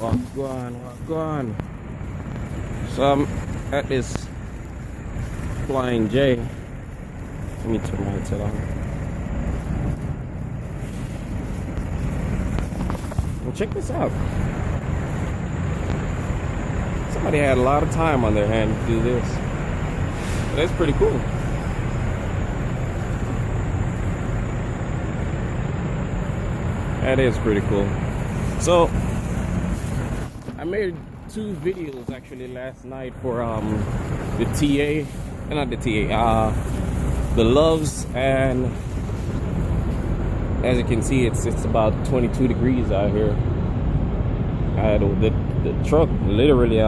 Walk on. So I'm at this Flying J. Let me turn my headset on. Well, check this out. Somebody had a lot of time on their hand to do this. But that's pretty cool. That is pretty cool. So I made 2 videos actually last night for the TA, not the TA, the Loves, and as you can see, it's about 22 degrees out here. The truck literally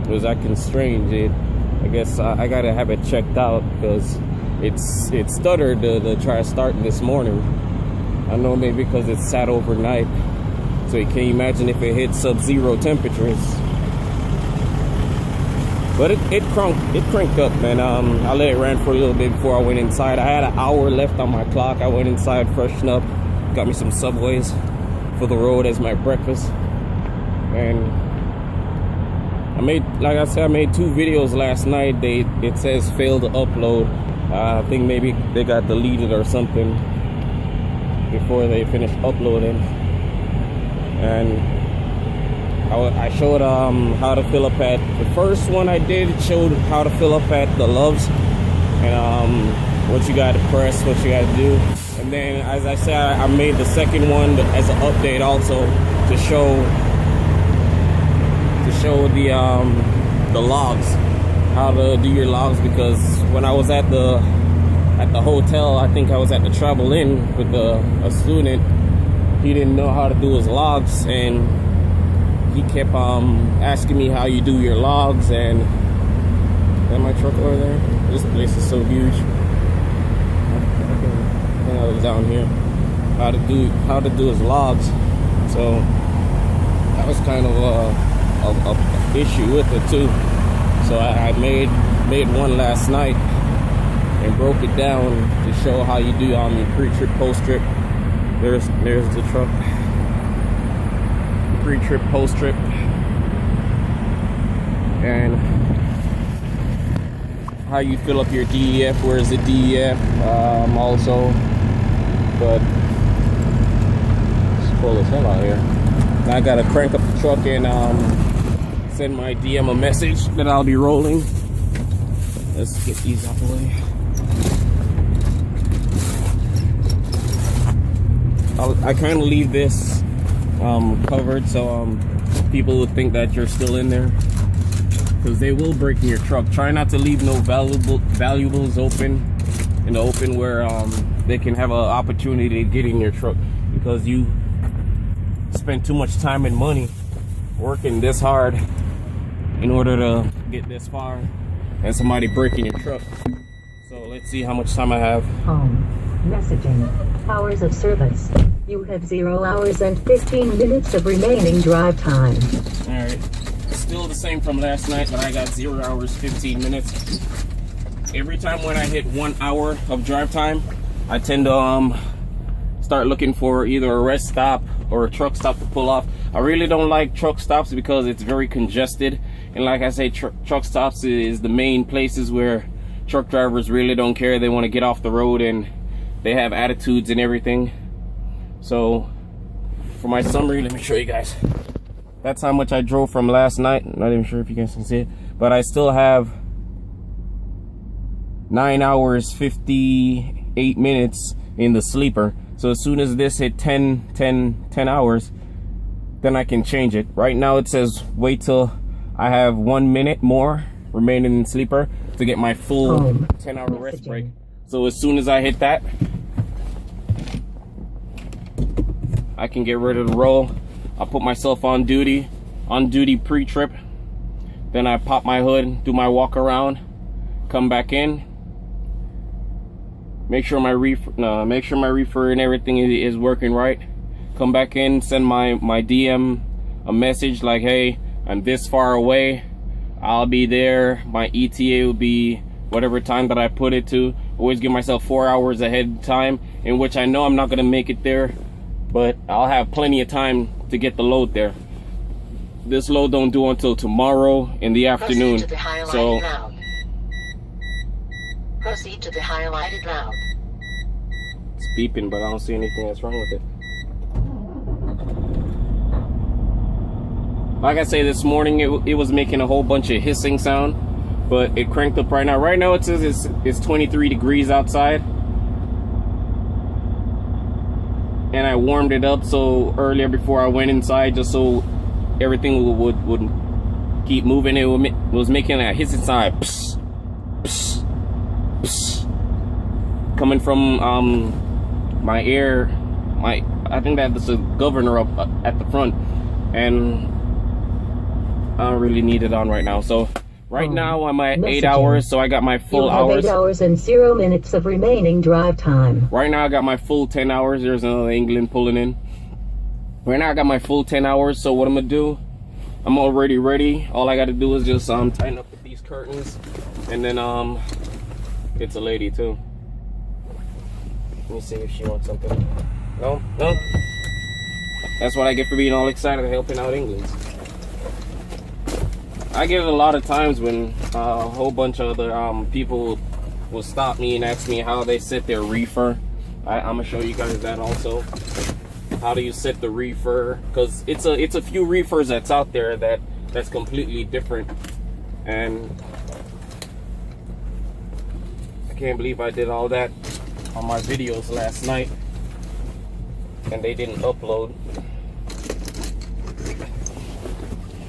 was acting strange. I guess I gotta have it checked out because it stuttered to try to start this morning. I know maybe because it sat overnight. So you can imagine if it hit sub-zero temperatures. But it cranked up, man. I let it run for a little bit before I went inside. I had an hour left on my clock. I went inside, freshened up, got me some Subways for the road as my breakfast. And I made, like I said, I made 2 videos last night. It says failed to upload. I think maybe they got deleted or something before they finished uploading. And I showed how to fill up at the first one I did, showed how to fill up at the Loves and what you got to press, what you got to do. And then, as I said, I made the second one as an update also to show the logs, how to do your logs, because when I was at the hotel, I think I was at the Travel Inn with a student. He didn't know how to do his logs, and he kept asking me how you do your logs. And my truck over there, this place is so huge. I was down here, how to do his logs. So that was kind of a issue with it too. So I made one last night and broke it down to show how you do your pre-trip, post-trip. There's the truck. Pre-trip, post-trip, and how you fill up your DEF. Where's the DEF? Also, but it's cool as hell out here. Now I gotta crank up the truck and send my DM a message that I'll be rolling. Let's get these out of the way. I kind of leave this covered so people would think that you're still in there, because they will break in your truck. Try not to leave no valuables open in the open where they can have an opportunity to get in your truck, because you spend too much time and money working this hard in order to get this far, and somebody breaking your truck. So let's see how much time I have. Messaging. Hours of service. You have 0 hours and 15 minutes of remaining drive time. Alright. Still the same from last night, but I got 0 hours, 15 minutes. Every time when I hit 1 hour of drive time, I tend to start looking for either a rest stop or a truck stop to pull off. I really don't like truck stops because it's very congested. And like I say, truck stops is the main places where truck drivers really don't care. They want to get off the road and they have attitudes and everything. So for my summary, let me show you guys. That's how much I drove from last night. I'm not even sure if you guys can see it, but I still have 9 hours 58 minutes in the sleeper. So as soon as this hit 10 hours, then I can change it. Right now it says wait till I have 1 minute more remaining in sleeper to get my full 10-hour rest break. So as soon as I hit that, I can get ready to roll. I'll put myself on duty pre-trip. Then I pop my hood, do my walk around, come back in, make sure my reefer and everything is working right. Come back in, send my DM a message like, hey, I'm this far away, I'll be there. My ETA will be whatever time that I put it to. Always give myself 4 hours ahead of time, in which I know I'm not gonna make it there, but I'll have plenty of time to get the load there. this load don't do until tomorrow in the afternoon. Proceed to the highlighted So route. Proceed to the highlighted route. it's beeping, but I don't see anything that's wrong with it. Like I say, this morning it was making a whole bunch of hissing sound, but it cranked up right now. Right now it says it's 23 degrees outside. And I warmed it up so earlier before I went inside, just so everything would keep moving. It was making a hissing sound, psst, psst, psst, coming from my air. I think that's the governor up at the front, and I don't really need it on right now. So right now I'm at 8 hours, so I got my full hours. 8 hours and 0 minutes of remaining drive time. Right now I got my full 10 hours. There's another England pulling in. Right now I got my full 10 hours, so what I'm gonna do, I'm already ready. All I gotta do is just tighten up with these curtains, and then it's a lady too. Let me see if she wants something. No? That's what I get for being all excited and helping out England. I get it a lot of times when a whole bunch of other people will stop me and ask me how they set their reefer. I'm gonna show you guys that also. How do you set the reefer? Because it's a few reefers that's out there that's completely different, and I can't believe I did all that on my videos last night and they didn't upload.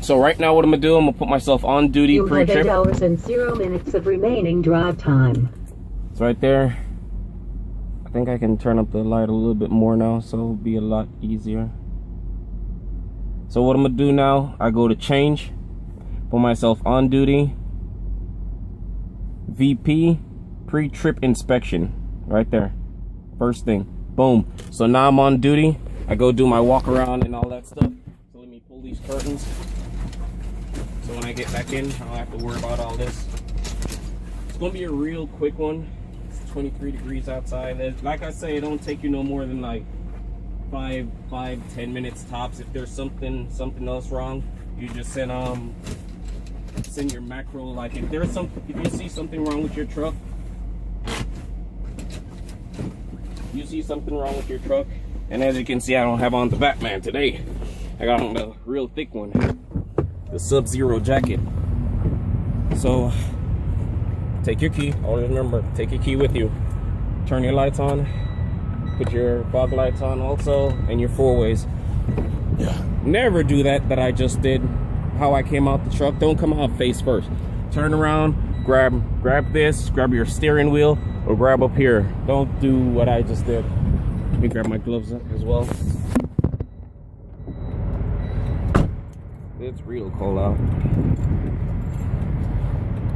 So right now what I'm gonna do, I'm gonna put myself on duty pre-trip. You have 8 hours and 0 minutes of remaining drive time. It's right there. I think I can turn up the light a little bit more now, so it'll be a lot easier. So what I'm gonna do now, I go to change, put myself on duty, VP, pre-trip inspection, right there, first thing, boom. So now I'm on duty. I go do my walk around and all that stuff. So let me pull these curtains, so when I get back in, I don't have to worry about all this. It's gonna be a real quick one. 23 degrees outside. Like I say, it don't take you no more than like 5-10 minutes tops. If there's something else wrong, you just send your macro. Like if you see something wrong with your truck, and as you can see, I don't have on the Batman today. I got on the real thick one, the Sub-Zero jacket. So take your key. Always remember, take your key with you. Turn your lights on. Put your fog lights on also, and your four-ways. Yeah. Never do that I just did. How I came out the truck. Don't come out face first. Turn around. Grab this. Grab your steering wheel, or grab up here. Don't do what I just did. Let me grab my gloves up as well. It's real cold out.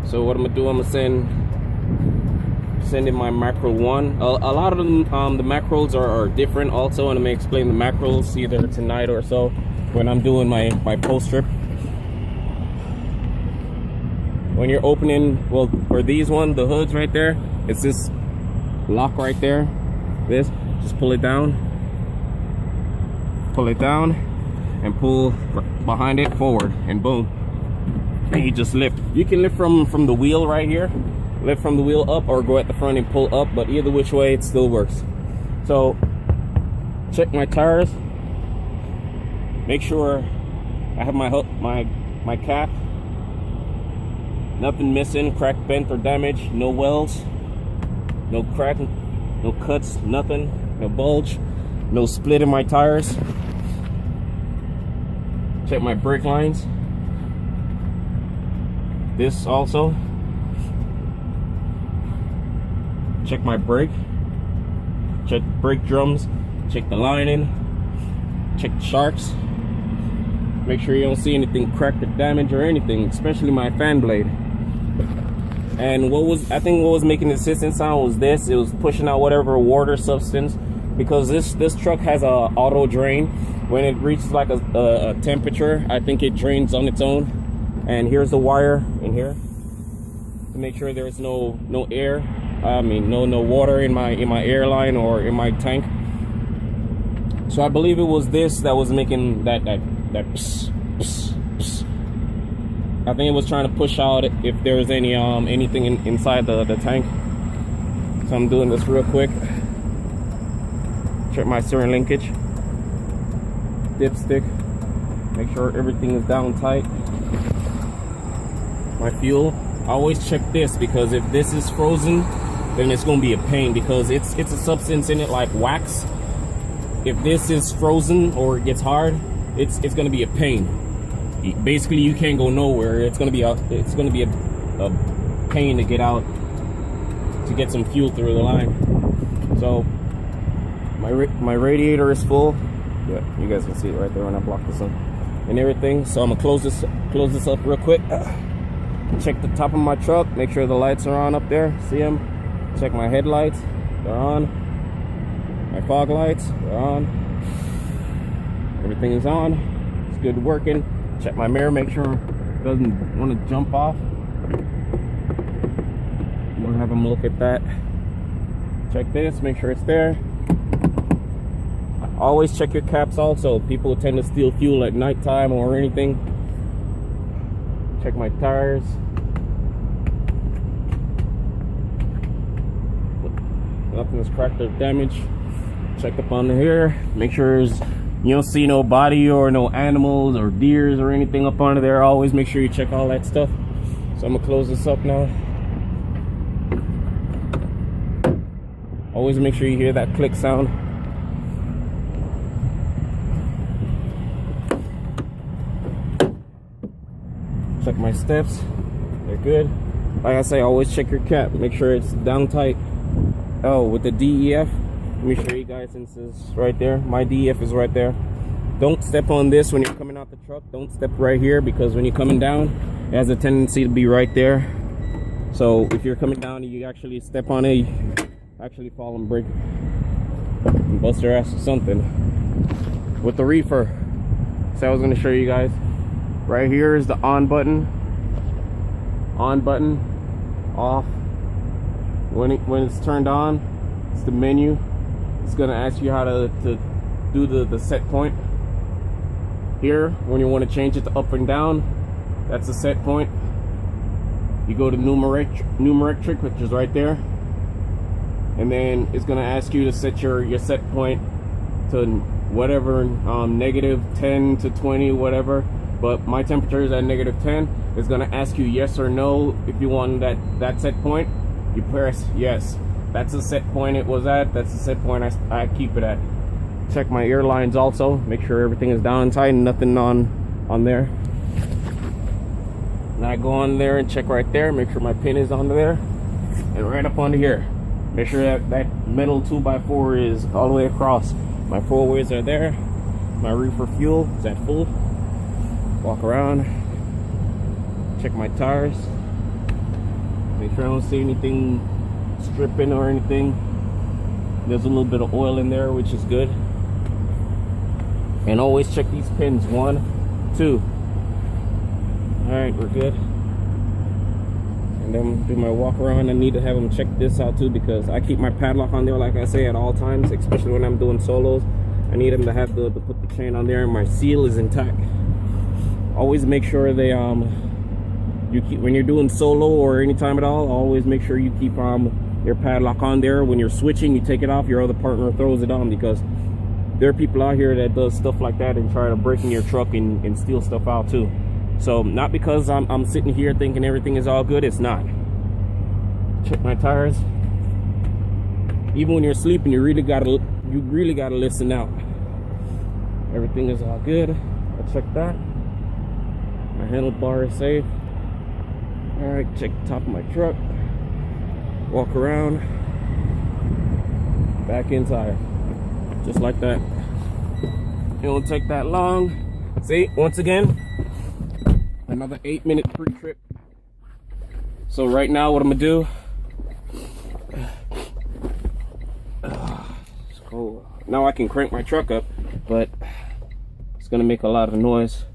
So what I'm gonna do, I'm gonna send in my macro one. A lot of them, the macros are different also, and I'm gonna explain the macros either tonight or so when I'm doing my post trip. When you're opening, well, for these one, the hoods right there, it's this lock right there. This, just pull it down, and pull behind it forward, and boom. And you just lift. You can lift from the wheel right here, lift from the wheel up, or go at the front and pull up, but either which way it still works. So check my tires, make sure I have my hook, my cap, nothing missing, cracked, bent, or damaged, no welds, no crack, no cuts, nothing, no bulge, no split in my tires. Check my brake lines. This also. Check my brake. Check brake drums. Check the lining. Check the sharks. Make sure you don't see anything cracked or damaged or anything, especially my fan blade. And I think what was making the hissing sound was this. It was pushing out whatever water substance, because this truck has a auto drain. When it reaches like a temperature, I think it drains on its own. And here's the wire in here to make sure there's no air. I mean, no water in my airline or in my tank. So I believe it was this that was making that that pss, pss, pss. I think it was trying to push out if there was any anything inside the tank. So I'm doing this real quick. Check my steering linkage, dipstick, make sure everything is down tight. My fuel, I always check this, because if this is frozen, then it's gonna be a pain, because it's a substance in it like wax. If this is frozen or it gets hard, it's gonna be a pain. Basically, you can't go nowhere. It's gonna be a pain to get out, to get some fuel through the line. So my radiator is full. Yeah, you guys can see it right there when I block this up and everything. So I'm gonna close this up real quick. Check the top of my truck, make sure the lights are on up there. See them? Check my headlights, they're on. My fog lights, they're on. Everything is on. It's good working. Check my mirror, make sure it doesn't want to jump off. I'm gonna have them look at that. Check this, make sure it's there. Always check your caps also. People tend to steal fuel at nighttime or anything. Check my tires. Nothing is cracked or damaged. Check up on here. Make sure you don't see no body or no animals or deers or anything up under there. Always make sure you check all that stuff. So I'm gonna close this up now. Always make sure you hear that click sound. Check my steps, they're good. Like I say, always check your cap, make sure it's down tight. Oh, with the DEF, let me show you guys, since it's right there. My DEF is right there. Don't step on this when you're coming out the truck. Don't step right here, because when you're coming down, it has a tendency to be right there. So if you're coming down and you actually step on it, you actually fall and break and bust your ass or something. With the reefer, so I was going to show you guys. Right here is the on button, off. When it's turned on, it's the menu. It's gonna ask you how to do the set point. Here, when you want to change it to up and down, that's the set point. You go to numeric, which is right there, and then it's gonna ask you to set your set point to whatever, -10 to 20, whatever. But my temperature is at -10. It's gonna ask you yes or no if you want that set point. You press yes. That's the set point it was at. That's the set point I keep it at. Check my air lines also. Make sure everything is down and tight and nothing on there. And I go on there and check right there. Make sure my pin is on there. And right up onto here. Make sure that metal 2x4 is all the way across. My 4 ways are there. My reefer fuel is at full. Walk around, check my tires, make sure I don't see anything stripping or anything. There's a little bit of oil in there, which is good. And always check these pins, 1, 2. All right, we're good. And then do my walk around. I need to have them check this out too, because I keep my padlock on there, like I say, at all times, especially when I'm doing solos. I need them to have to put the chain on there, and my seal is intact. Always make sure they you keep, when you're doing solo or anytime at all, always make sure you keep your padlock on there. When you're switching, you take it off, your other partner throws it on, because there are people out here that does stuff like that and try to break in your truck and steal stuff out too. So not because I'm sitting here thinking everything is all good, it's not. Check my tires. Even when you're sleeping, you really gotta listen out. Everything is all good. I check that. My handlebar is safe. All right, check the top of my truck. Walk around. Back inside. Just like that. It won't take that long. See, once again, another 8-minute pre-trip. So right now what I'm gonna do, it's cold. Now I can crank my truck up, but it's gonna make a lot of noise.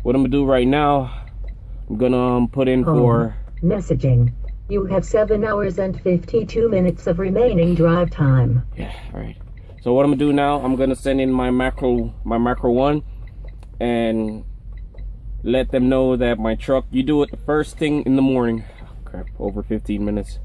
What I'm gonna do right now, I'm gonna put in for messaging. You have 7 hours and 52 minutes of remaining drive time. Yeah, all right. So what I'm gonna do now, I'm gonna send in my macro 1. and let them know that my truck, you do it the first thing in the morning. Oh, crap, over 15 minutes.